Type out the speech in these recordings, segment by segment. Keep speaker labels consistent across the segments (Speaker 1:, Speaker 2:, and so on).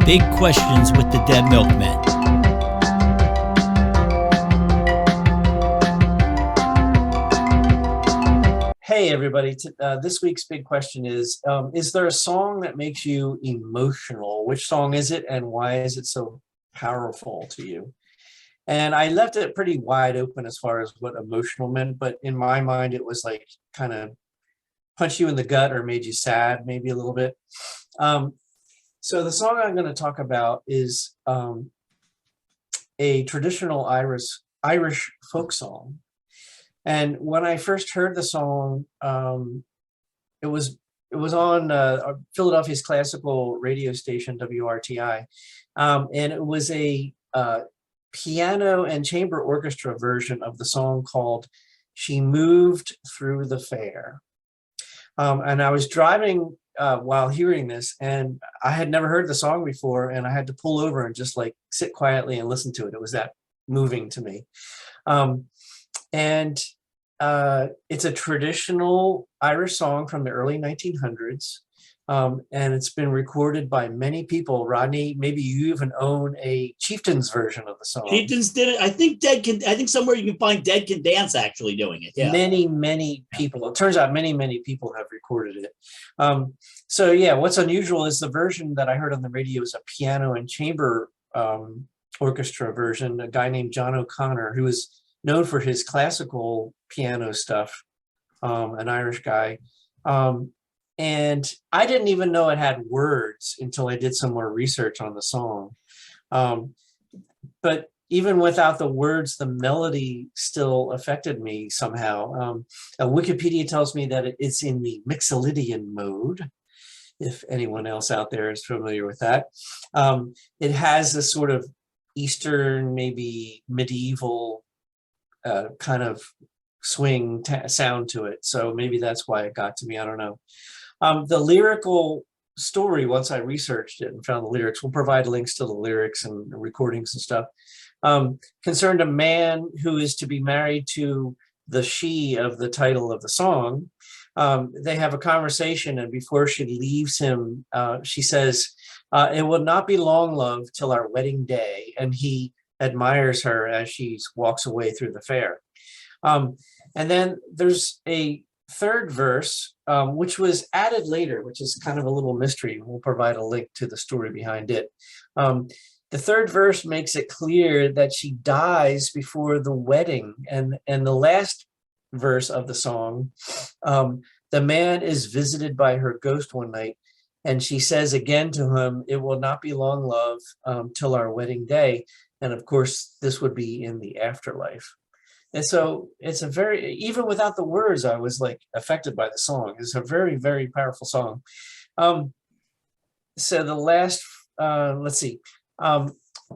Speaker 1: Big Questions with the Dead Milkmen.
Speaker 2: Hey everybody, this week's big question is there a song that makes you emotional? Which song is it and why is it so powerful to you? And I left it pretty wide open as far as what emotional meant, but in my mind it was like kind of punched you in the gut or made you sad maybe a little bit. So the song I'm going to talk about is a traditional Irish folk song. And when I first heard the song, it was on Philadelphia's classical radio station, WRTI, and it was a piano and chamber orchestra version of the song called "She Moved Through the Fair." And I was driving while hearing this, and I had never heard the song before, and I had to pull over and just like sit quietly and listen to it. It was that moving to me. And it's a traditional Irish song from the early 1900s. And it's been recorded by many people. Rodney, maybe you even own a Chieftains version of the song.
Speaker 3: Chieftains did it. I think somewhere you can find Dead Can Dance actually doing it. Yeah.
Speaker 2: Many people. It turns out many people have recorded it. So yeah, what's unusual is the version that I heard on the radio is a piano and chamber orchestra version. A guy named John O'Connor, who is known for his classical piano stuff, an Irish guy. And I didn't even know it had words until I did some more research on the song. But even without the words, the melody still affected me somehow. Wikipedia tells me that it's in the Mixolydian mode, if anyone else out there is familiar with that. It has this sort of Eastern, maybe medieval kind of swing sound to it. So maybe that's why it got to me. I don't know. The lyrical story, once I researched it and found the lyrics, we'll provide links to the lyrics and recordings and stuff, concerned a man who is to be married to the she of the title of the song. They have a conversation, and before she leaves him, she says, "It will not be long, love, till our wedding day." And he admires her as she walks away through the fair. And then there's a third verse, which was added later, which is kind of a little mystery. We'll provide a link to the story behind it. The third verse makes it clear that she dies before the wedding. And the last verse of the song, the man is visited by her ghost one night, and she says again to him, "It will not be long, love, till our wedding day." And of course, this would be in the afterlife. And so it's a very, even without the words, I was like affected by the song. It's a very powerful song. So the last, let's see.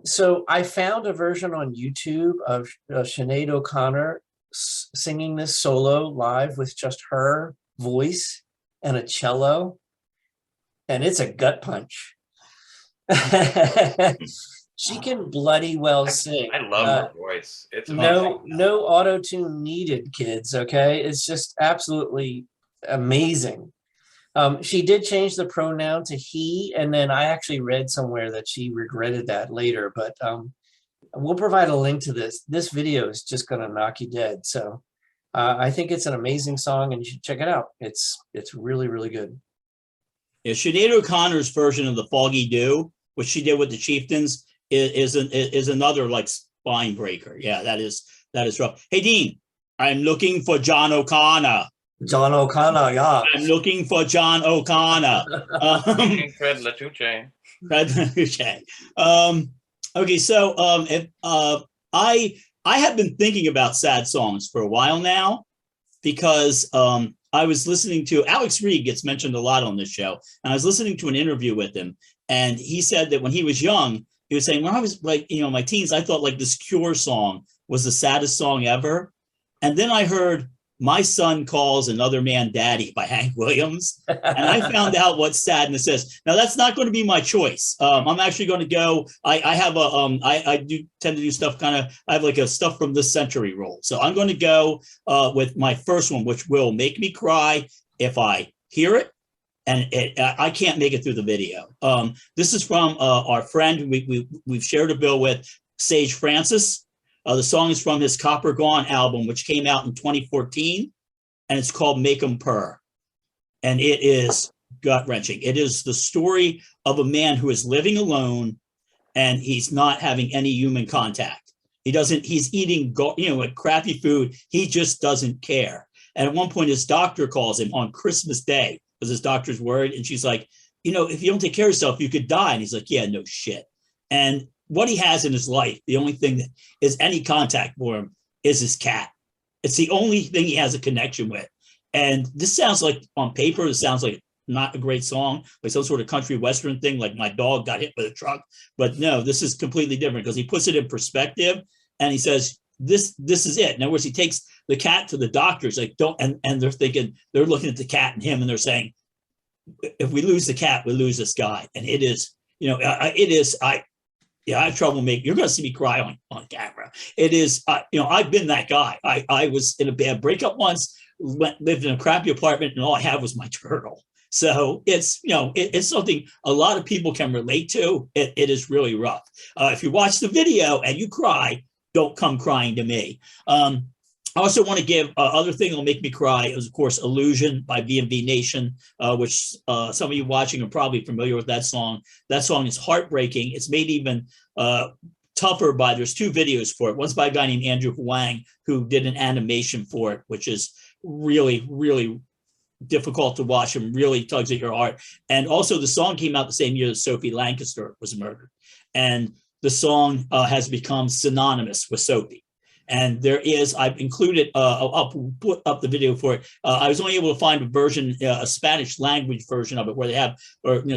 Speaker 2: So I found a version on YouTube of Sinead O'Connor singing this solo live with just her voice and a cello. And it's a gut punch. She can bloody well sing.
Speaker 4: I love her voice. It's
Speaker 2: amazing. No auto-tune needed, kids, okay? It's just absolutely amazing. She did change the pronoun to he, and then I actually read somewhere that she regretted that later, but we'll provide a link to this. This video is just going to knock you dead. So I think it's an amazing song, and you should check it out. It's really good.
Speaker 3: Yeah, Sinead O'Connor's version of the Foggy Dew, which she did with the Chieftains, is another like spine breaker. Yeah, that is rough. Hey Dean, I'm looking for John O'Connor.
Speaker 2: John O'Connor, yeah.
Speaker 3: I'm looking for John O'Connor.
Speaker 4: Fred Latouche.
Speaker 3: Okay, so I have been thinking about sad songs for a while now, because I was listening to Alex Reed, gets mentioned a lot on this show, and I was listening to an interview with him, and he said that when he was young, he was saying, when I was like, my teens, I thought like this Cure song was the saddest song ever. And then I heard My Son Calls Another Man Daddy by Hank Williams. And I found out what sadness is. Now, that's not going to be my choice. I'm actually going to go, I do tend to do stuff I have like a stuff from this century roll. So I'm going to go with my first one, which will make me cry if I hear it and I can't make it through the video. This is from our friend we've shared a bill with, Sage Francis. The song is from his Copper Gone album, which came out in 2014, and it's called Make 'Em Purr. And it is gut-wrenching. It is the story of a man who is living alone, and he's not having any human contact. He's eating, like crappy food. He just doesn't care. And at one point, his doctor calls him on Christmas Day because his doctor's worried. And she's like, if you don't take care of yourself, you could die. And he's like, yeah, no shit. And what he has in his life, the only thing that is any contact for him is his cat. It's the only thing he has a connection with. And this sounds like, on paper, it sounds like not a great song, like some sort of country western thing, like my dog got hit with a truck. But no, this is completely different because he puts it in perspective and he says, this is it. In other words, he takes the cat to the doctors, like and they're thinking, they're looking at the cat and him, and they're saying, if we lose the cat, we lose this guy. And it is, I have trouble making, you're going to see me cry on camera. It is, I've been that guy. I was in a bad breakup once, lived in a crappy apartment, and all I had was my turtle. So it's, it's something a lot of people can relate to. It is really rough. If you watch the video and you cry, don't come crying to me. I also want to give other thing that'll make me cry is, of course, Illusion by VNV Nation, which some of you watching are probably familiar with that song. That song is heartbreaking. It's made even tougher by, there's two videos for it. One's by a guy named Andrew Huang, who did an animation for it, which is really, really difficult to watch and really tugs at your heart. And also the song came out the same year that Sophie Lancaster was murdered. And the song has become synonymous with Sophie. And there is, I've included, I'll put up the video for it. I was only able to find a version, a Spanish language version of it where they have,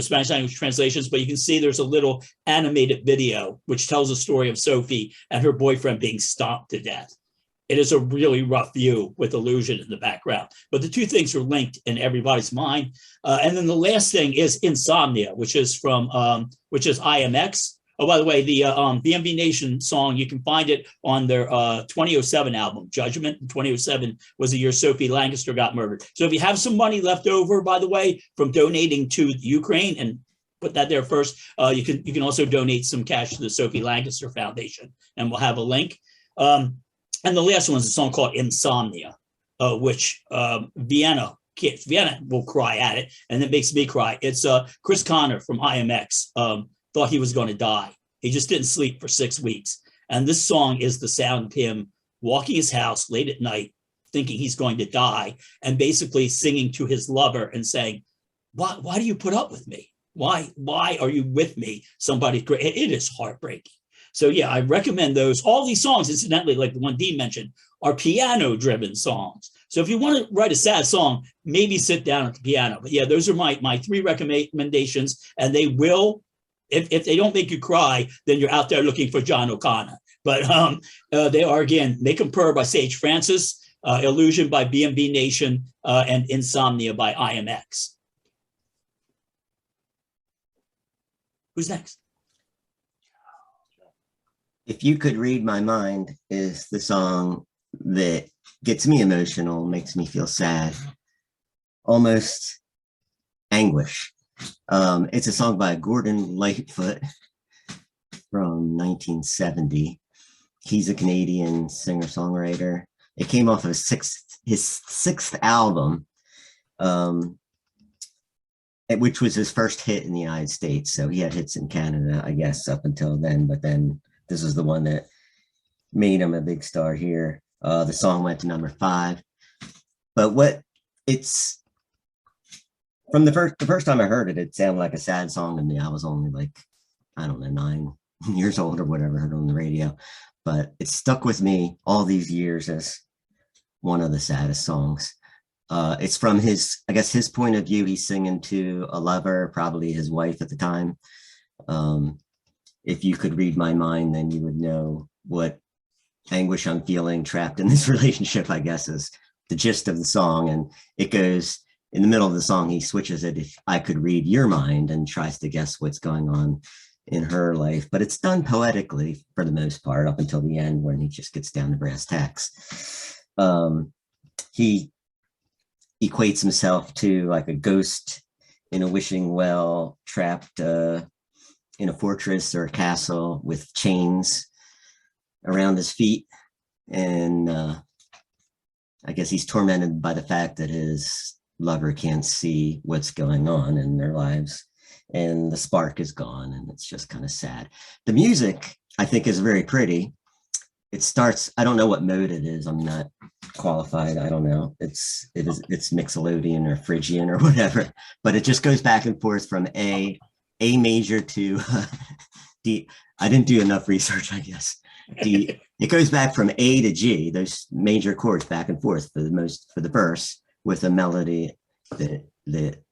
Speaker 3: Spanish language translations, but you can see there's a little animated video which tells the story of Sophie and her boyfriend being stomped to death. It is a really rough view with Illusion in the background, but the two things are linked in everybody's mind. And then the last thing is Insomnia, which is from, which is IAMX. Oh, by the way, the VNV Nation song, you can find it on their 2007 album, Judgment. 2007 was the year Sophie Lancaster got murdered. So if you have some money left over, by the way, from donating to Ukraine, and put that there first, you can also donate some cash to the Sophie Lancaster Foundation, and we'll have a link. And the last one is a song called Insomnia, which Vienna will cry at it, and it makes me cry. It's Chris Connor from IAMX. Thought he was going to die. He just didn't sleep for 6 weeks. And this song is the sound of him walking his house late at night, thinking he's going to die, and basically singing to his lover and saying, why do you put up with me? Why are you with me? Somebody great. It is heartbreaking. So yeah, I recommend those. All these songs, incidentally, like the one Dean mentioned, are piano-driven songs. So if you want to write a sad song, maybe sit down at the piano. But yeah, those are my three recommendations, and they will, if they don't make you cry, then you're out there looking for John O'Connor. But they are, again, Make 'Em Purr by Sage Francis, Illusion by VNV Nation, and Insomnia by IAMX. Who's next?
Speaker 5: If You Could Read My Mind is the song that gets me emotional, makes me feel sad, almost anguish. It's a song by Gordon Lightfoot from 1970. He's a Canadian singer-songwriter. It came off of his sixth album, which was his first hit in the United States. So he had hits in Canada, I guess, up until then. But then this is the one that made him a big star here. The song went to #5. But from the first time I heard it, it sounded like a sad song to me. I was only like, I don't know, 9 years old or whatever, heard it on the radio. But it stuck with me all these years as one of the saddest songs. It's from his point of view. He's singing to a lover, probably his wife at the time. If you could read my mind, then you would know what anguish I'm feeling trapped in this relationship, I guess, is the gist of the song. And it goes, in the middle of the song, he switches it, if I could read your mind, and tries to guess what's going on in her life. But it's done poetically for the most part, up until the end when he just gets down to brass tacks. He equates himself to like a ghost in a wishing well, trapped in a fortress or a castle with chains around his feet. And I guess he's tormented by the fact that his lover can't see what's going on in their lives. And the spark is gone, and it's just kind of sad. The music, I think, is very pretty. It starts, I don't know what mode it is. I'm not qualified. I don't know. It's Mixolydian or Phrygian or whatever, but it just goes back and forth from A major to D. I didn't do enough research, I guess. D. It goes back from A to G, those major chords back and forth for the verse, with a melody that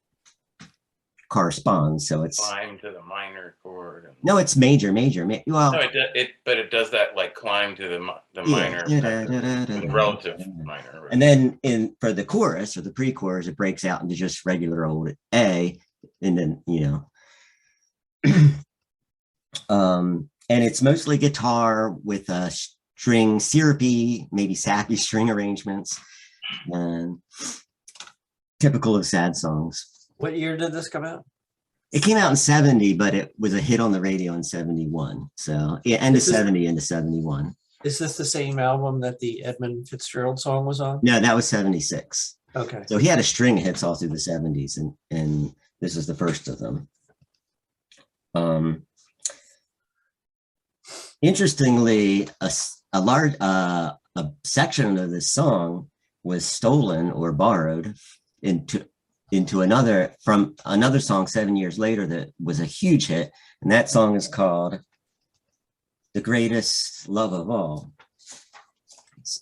Speaker 5: corresponds. So it's
Speaker 4: Climb to the minor chord. And,
Speaker 5: no, it's major. Well,
Speaker 4: no, but it does that like climb to the minor, the relative minor. Right?
Speaker 5: And then for the chorus or the pre-chorus, it breaks out into just regular old A, and then and it's mostly guitar with a string, syrupy, maybe sappy string arrangements, and typical of sad songs.
Speaker 2: What year did this come out?
Speaker 5: It came out in 70, but it was a hit on the radio in 71. So yeah, end of 70 into 71.
Speaker 2: Is this the same album that the Edmund Fitzgerald song was on?
Speaker 5: No, that was 76.
Speaker 2: Okay.
Speaker 5: So he had a string of hits all through the 70s, and this is the first of them. Interestingly, a large a section of this song was stolen or borrowed into another song 7 years later that was a huge hit, and that song is called "The Greatest Love of All."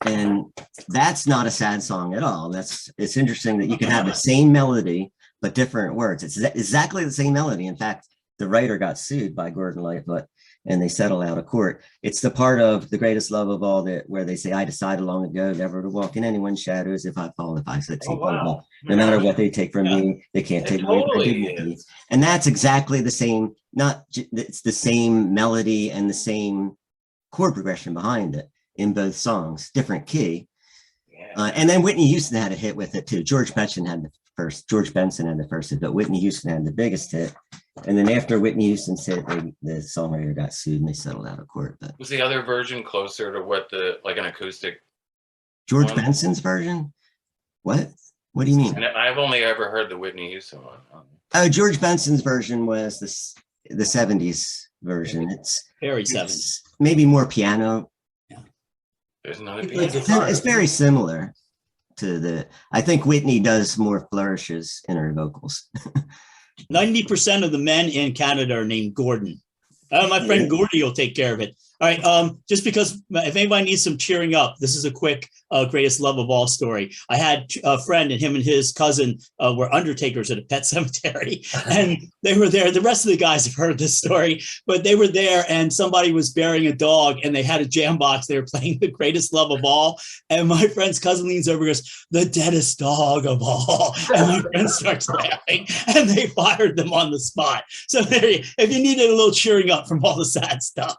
Speaker 5: And that's not a sad song at all. It's interesting that you can have the same melody but different words. It's exactly the same melody. In fact, the writer got sued by Gordon Lightfoot, and they settled out of court. It's the part of "The Greatest Love of All" where they say, "I decided long ago never to walk in anyone's shadows. If I fall, if I succeed, no matter what they take from me, they can't take away my dignity." And that's exactly the same. It's the same melody and the same chord progression behind it in both songs, different key. And then Whitney Houston had a hit with it too. George Benson had the first hit, but Whitney Houston had the biggest hit. And then after Whitney Houston's hit, the songwriter got sued and they settled out of court. But
Speaker 4: was the other version closer to what like an acoustic?
Speaker 5: George Benson's version? What? What do you mean?
Speaker 4: And I've only ever heard the Whitney Houston one.
Speaker 5: Oh, George Benson's version was the 70s version. It's
Speaker 3: very 70s.
Speaker 5: Maybe more piano.
Speaker 4: There's another
Speaker 5: It's very similar to I think Whitney does more flourishes in her vocals.
Speaker 3: 90% of the men in Canada are named Gordon. My friend Gordy will take care of it. All right. Just because if anybody needs some cheering up, this is a quick greatest love of all story. I had a friend, and him and his cousin were undertakers at a pet cemetery, and they were there. The rest of the guys have heard this story, but they were there, and somebody was burying a dog, and they had a jam box. They were playing the greatest love of all, and my friend's cousin leans over and goes, "The deadest dog of all," and my friend starts laughing, and they fired them on the spot. So there if you needed a little cheering up from all the sad stuff.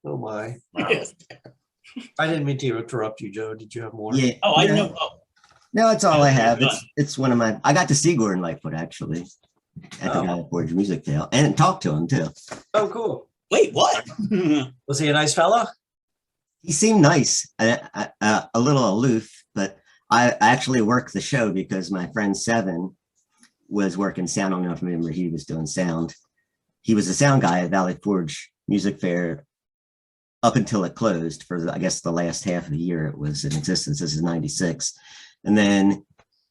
Speaker 2: Oh my.
Speaker 4: Wow.
Speaker 3: Yes.
Speaker 2: I didn't mean to interrupt you, Joe. Did you have more?
Speaker 5: Yeah.
Speaker 3: Oh, I know. Oh.
Speaker 5: No, that's all I have. It's one of my. I got to see Gordon Lightfoot actually at the Guy Forge Music Fair and talk to him too.
Speaker 2: Oh, cool.
Speaker 3: Wait, what?
Speaker 2: Was he a nice fellow?
Speaker 5: He seemed nice, a little aloof, but I actually worked the show because my friend Seven was working sound. I don't know if you remember, he was doing sound. He was a sound guy at Valley Forge Music Fair up until it closed for, I guess, the last half of the year it was in existence. This is 96. And then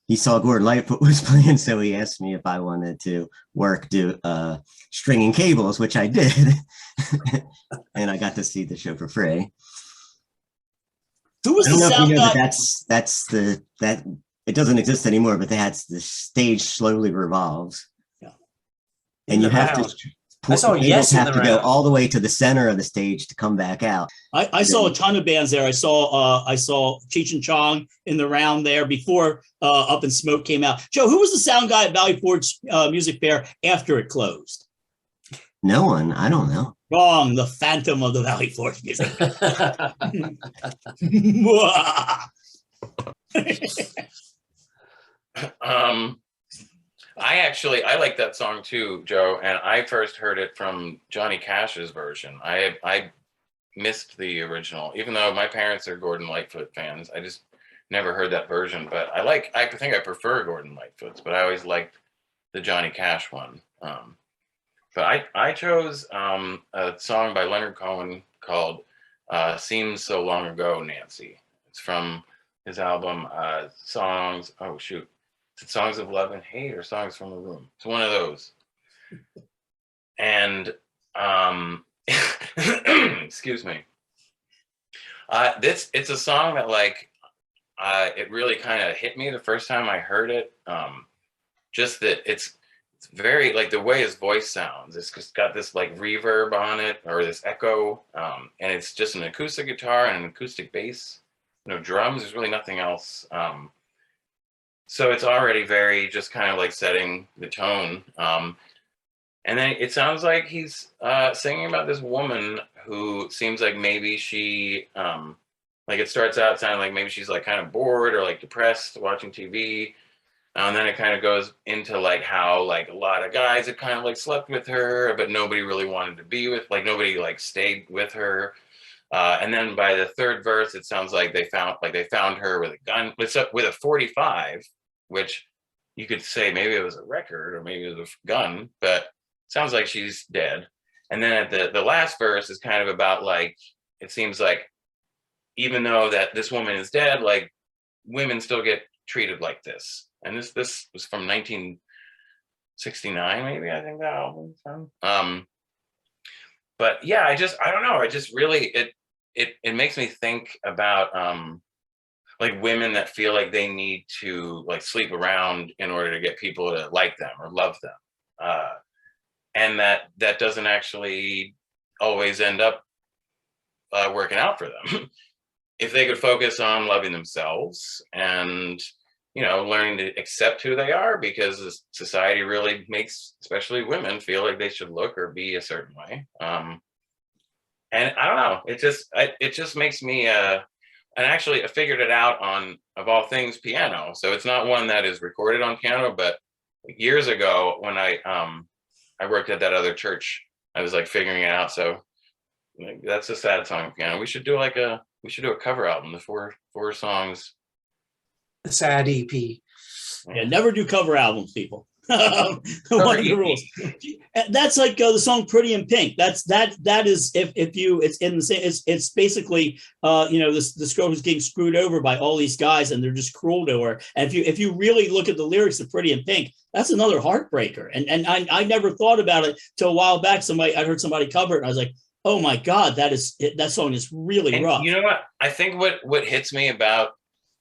Speaker 5: he saw Gordon Lightfoot was playing, so he asked me if I wanted to do stringing cables, which I did. And I got to see the show for free.
Speaker 3: Who was
Speaker 5: I don't
Speaker 3: the
Speaker 5: know if
Speaker 3: sound
Speaker 5: you know
Speaker 3: guy?
Speaker 5: that it doesn't exist anymore, but that's the stage slowly revolves.
Speaker 3: Yeah.
Speaker 5: And you have
Speaker 2: round.
Speaker 5: to
Speaker 2: I saw Yes in
Speaker 5: have
Speaker 2: the
Speaker 5: to go
Speaker 2: round.
Speaker 5: all the way to the center of the stage to come back out.
Speaker 3: I saw a ton of bands there. I saw Cheech and Chong in the round there before Up in Smoke came out. Joe, who was the sound guy at Valley Forge Music Fair after it closed?
Speaker 5: No one, I don't know.
Speaker 3: Wrong, the Phantom of the Valley Forge Music Fair.
Speaker 4: I like that song too, Joe, and I first heard it from Johnny Cash's version. I missed the original, even though my parents are Gordon Lightfoot fans. I just never heard that version, but I think I prefer Gordon Lightfoot's, but I always liked the Johnny Cash one. But I chose a song by Leonard Cohen called Seems So Long Ago, Nancy. It's from his album Songs, oh shoot. Is it Songs of Love and Hate or Songs from the Room? It's one of those. And excuse me. It's a song that like it really kind of hit me the first time I heard it. Just that it's very like the way his voice sounds. It's just got this like reverb on it or this echo, and it's just an acoustic guitar and an acoustic bass. No drums. There's really nothing else. So it's already very just kind of like setting the tone. And then it sounds like he's singing about this woman who seems like maybe she, like it starts out sounding like maybe she's like kind of bored or like depressed watching TV. And then it kind of goes into like how like a lot of guys had kind of like slept with her, but nobody really wanted to be with, like nobody like stayed with her. And then by the third verse, it sounds like they found her with a gun, with a 45, which you could say maybe it was a record or maybe it was a gun, but it sounds like she's dead. And then at the last verse is kind of about like, it seems like even though that this woman is dead, like women still get treated like this. And this was from 1969, maybe, I think that album was from. But yeah, I don't know. I just really, it makes me think about like women that feel like they need to like sleep around in order to get people to like them or love them. And that doesn't actually always end up working out for them. If they could focus on loving themselves and, you know, learning to accept who they are, because society really makes, especially women, feel like they should look or be a certain way. And I don't know, it just makes me, and actually I figured it out on, of all things, piano. So it's not one that is recorded on piano, but years ago when I worked at that other church, I was like figuring it out. So like, that's a sad song on piano. We should do a cover album, the four songs.
Speaker 2: The sad EP.
Speaker 3: Yeah, never do cover albums, people. One of the rules. That's like the song "Pretty in Pink." That is if you, it's in the same. It's basically you know, this girl who's getting screwed over by all these guys and they're just cruel to her. And if you really look at the lyrics of "Pretty in Pink," that's another heartbreaker. And I never thought about it till a while back. I heard somebody cover it and I was like, oh my God, that song is really rough.
Speaker 4: You know what? I think what hits me about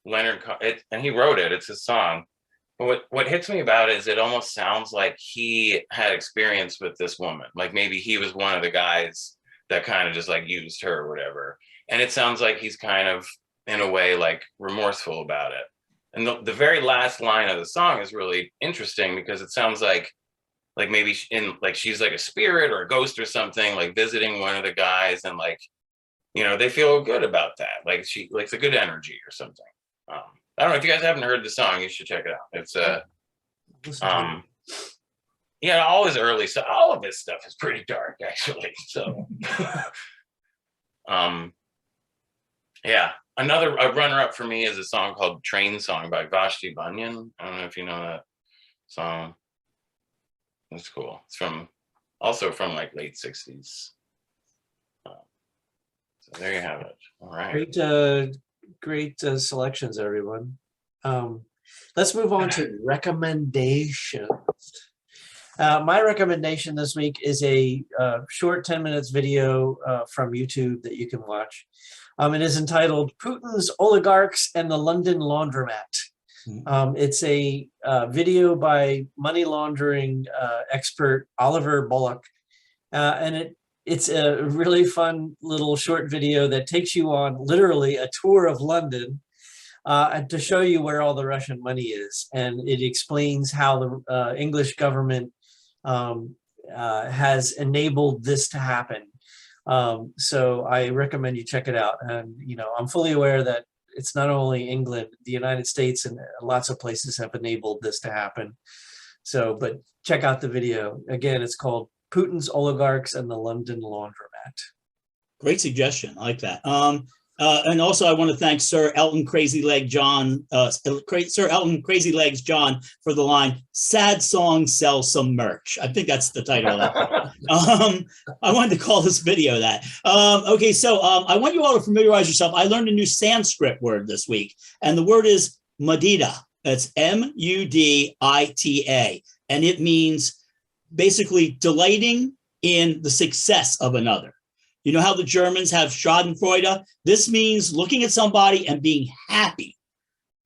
Speaker 4: Leonard, and he wrote it, it's his song. But what hits me about it is it almost sounds like he had experience with this woman. Like maybe he was one of the guys that kind of just like used her or whatever. And it sounds like he's kind of, in a way, like remorseful about it. And the very last line of the song is really interesting because it sounds like maybe she's like a spirit or a ghost or something, like visiting one of the guys, and like, you know, they feel good about that. Like she likes a good energy or something. I don't know if you guys haven't heard the song, you should check it out. It's yeah, all his early, so all of his stuff is pretty dark actually. So yeah, a runner-up for me is a song called Train Song by Vashti Bunyan. I don't know if you know that song. It's cool. It's also from like late 60s. So there you have it. All right.
Speaker 2: Great selections, everyone. Let's move on to recommendations. My recommendation this week is a short 10 minutes video from YouTube that you can watch. It is entitled Putin's Oligarchs and the London Laundromat. It's a video by money laundering expert Oliver Bullock, and it's a really fun little short video that takes you on literally a tour of London and to show you where all the Russian money is. And it explains how the English government has enabled this to happen. So I recommend you check it out. And, you know, I'm fully aware that it's not only England, the United States and lots of places have enabled this to happen. So, but check out the video. Again, it's called Putin's Oligarchs and the London Laundromat.
Speaker 3: Great suggestion. I like that. And also, I want to thank Sir Elton Crazy Leg John, Sir Elton Crazy Legs John, for the line "Sad song, sell some merch." I think that's the title of that. I wanted to call this video that. Okay, so I want you all to familiarize yourself. I learned a new Sanskrit word this week, and the word is mudita. It's Mudita, and it means basically delighting in the success of another. You know how the Germans have Schadenfreude? This means looking at somebody and being happy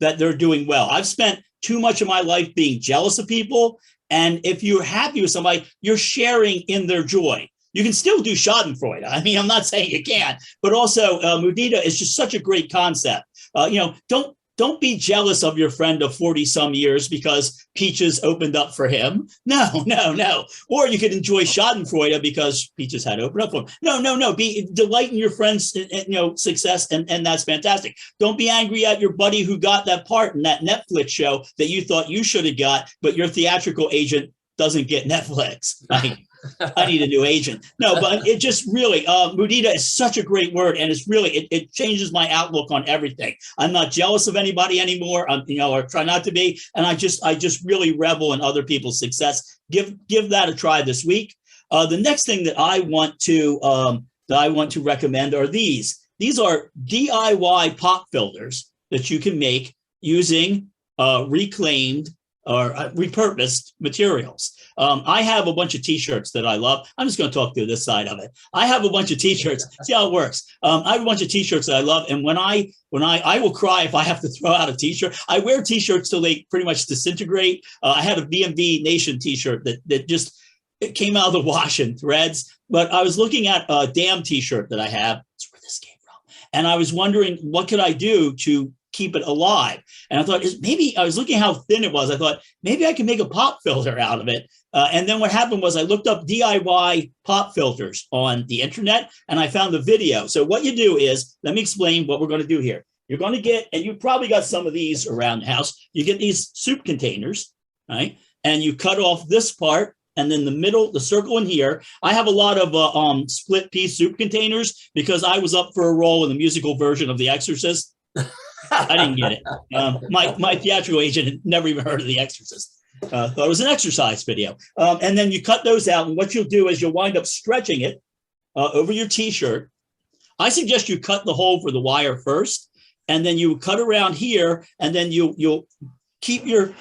Speaker 3: that they're doing well. I've spent too much of my life being jealous of people. And if you're happy with somebody, you're sharing in their joy. You can still do Schadenfreude. I mean, I'm not saying you can't, but also Mudita is just such a great concept. Don't be jealous of your friend of 40 some years because Peaches opened up for him. No. Or you could enjoy Schadenfreude because Peaches had opened up for him. No. Be delight in your friend's success, and that's fantastic. Don't be angry at your buddy who got that part in that Netflix show that you thought you should have got, but your theatrical agent doesn't get Netflix. I need a new agent. No, but it just really, mudita is such a great word, and it's really, it changes my outlook on everything. I'm not jealous of anybody anymore, or try not to be, and I just really revel in other people's success. Give that a try this week. The next thing that I want to recommend are these. These are DIY pop filters that you can make using reclaimed or repurposed materials. I have a bunch of t-shirts that I love. I'm just going to talk through this side of it. I have a bunch of t-shirts. See how it works. I have a bunch of t-shirts that I love. And when I will cry if I have to throw out a t-shirt. I wear t-shirts till they pretty much disintegrate. I had a VNV Nation t-shirt that just, it came out of the wash in threads. But I was looking at a damn t-shirt that I have. That's where this came from. And I was wondering, what could I do to keep it alive? And I thought, maybe I was looking how thin it was. I thought maybe I can make a pop filter out of it. And then what happened was I looked up DIY pop filters on the internet and I found the video. So what you do is, let me explain what we're going to do here. You're going to get, and you probably got some of these around the house. You get these soup containers, right? And you cut off this part, and then the middle, the circle in here. I have a lot of split piece soup containers because I was up for a role in the musical version of The Exorcist. I didn't get it. My theatrical agent had never even heard of The Exorcist. Thought it was an exercise video. And then you cut those out, and what you'll do is you'll wind up stretching it over your t-shirt. I suggest you cut the hole for the wire first, and then you cut around here, and then you'll keep your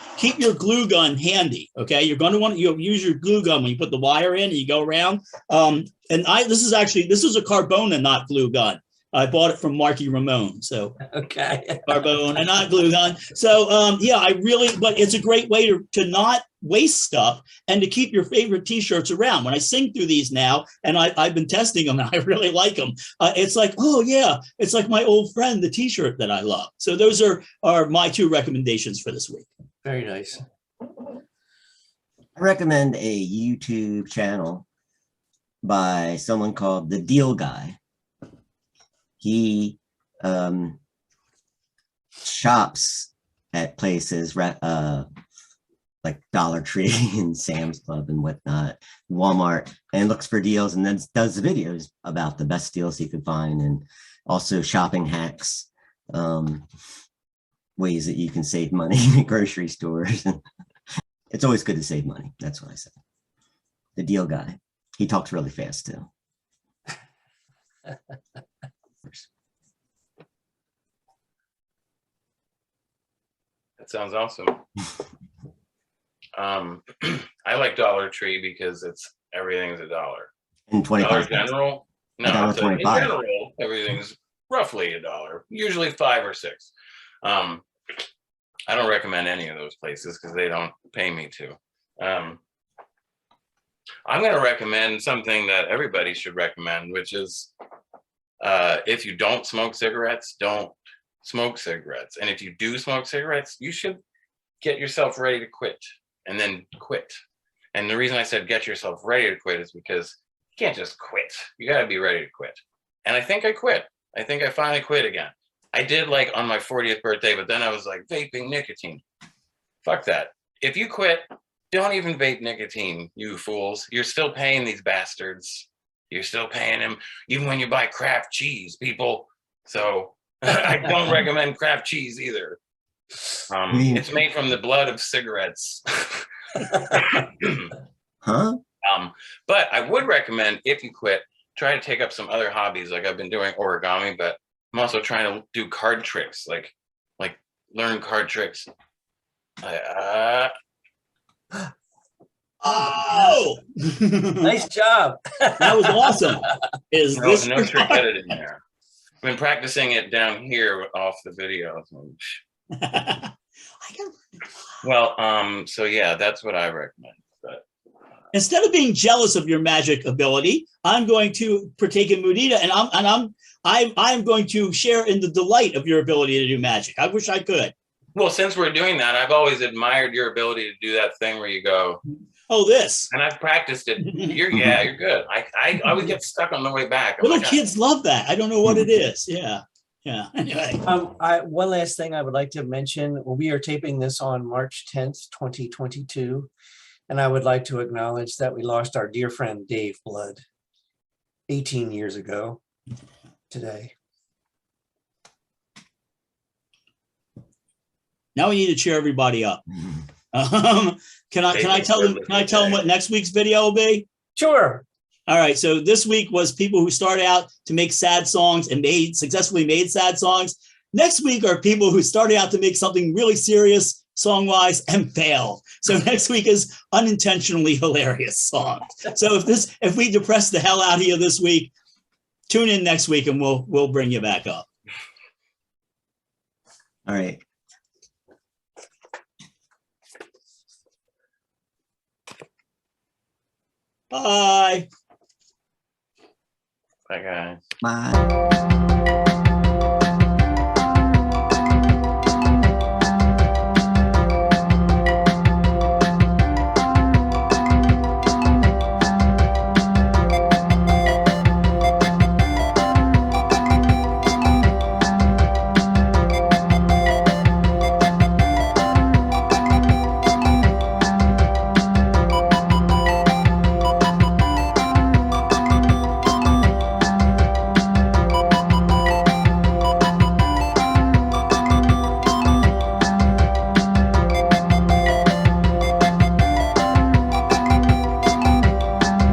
Speaker 3: glue gun handy. Okay, you're going to want to use your glue gun when you put the wire in and you go around. This is a Carbona, not glue gun. I bought it from Marky Ramone. So
Speaker 2: okay,
Speaker 3: Carbone and not glue gun. So but it's a great way to not waste stuff and to keep your favorite t-shirts around. When I sing through these now, and I've been testing them and I really like them, it's like, oh yeah, it's like my old friend, the t-shirt that I love. So those are my two recommendations for this week.
Speaker 2: Very nice.
Speaker 5: I recommend a YouTube channel by someone called The Deal Guy. He shops at places like Dollar Tree and Sam's Club and whatnot, Walmart, and looks for deals and then does videos about the best deals he could find, and also shopping hacks, ways that you can save money in grocery stores. It's always good to save money. That's what I said. The Deal Guy. He talks really fast too.
Speaker 4: That sounds awesome. I like Dollar Tree because everything's $1.
Speaker 5: And 25
Speaker 4: Dollar General, no, in general, everything's roughly $1, usually 5 or 6. I don't recommend any of those places because they don't pay me to. I'm going to recommend something that everybody should recommend, which is if you don't smoke cigarettes, don't smoke cigarettes. And if you do smoke cigarettes, you should get yourself ready to quit and then quit. And the reason I said get yourself ready to quit is because you can't just quit. You got to be ready to quit. And I think I quit. I think I finally quit again. I did like on my 40th birthday, but then I was like, vaping nicotine. Fuck that. If you quit, don't even vape nicotine, you fools. You're still paying these bastards. You're still paying them, even when you buy Kraft cheese, people. So I don't recommend Kraft cheese either. It's made from the blood of cigarettes.
Speaker 5: Huh?
Speaker 4: But I would recommend, if you quit, try to take up some other hobbies. Like I've been doing origami, but I'm also trying to do card tricks, like learn card tricks.
Speaker 3: Oh,
Speaker 2: Nice job.
Speaker 3: that was awesome. Is this
Speaker 4: no trick editing there. I've been practicing it down here off the video. Well, so yeah, that's what I recommend. But
Speaker 3: instead of being jealous of your magic ability, I'm going to partake in Mudita, and I'm going to share in the delight of your ability to do magic. I wish I could.
Speaker 4: well, since we're doing that, I've always admired your ability to do that thing where you go,
Speaker 3: oh, this.
Speaker 4: and I've practiced it. You're good. I always get stuck on the way back. I'm
Speaker 3: Little
Speaker 4: like,
Speaker 3: kids love that. I don't know what it is. Yeah. Yeah. Anyway.
Speaker 2: One last thing I would like to mention. We are taping this on March 10th, 2022. And I would like to acknowledge that we lost our dear friend Dave Blood 18 years ago today.
Speaker 3: Now we need to cheer everybody up. Can I tell them what next week's video will be?
Speaker 2: Sure.
Speaker 3: All right. So this week was people who started out to make sad songs and successfully made sad songs. Next week are people who started out to make something really serious song-wise and failed. So next week is unintentionally hilarious songs. So if we depress the hell out of you this week, tune in next week and we'll bring you back up.
Speaker 5: All right.
Speaker 3: Bye.
Speaker 4: Bye, guys.
Speaker 5: Bye.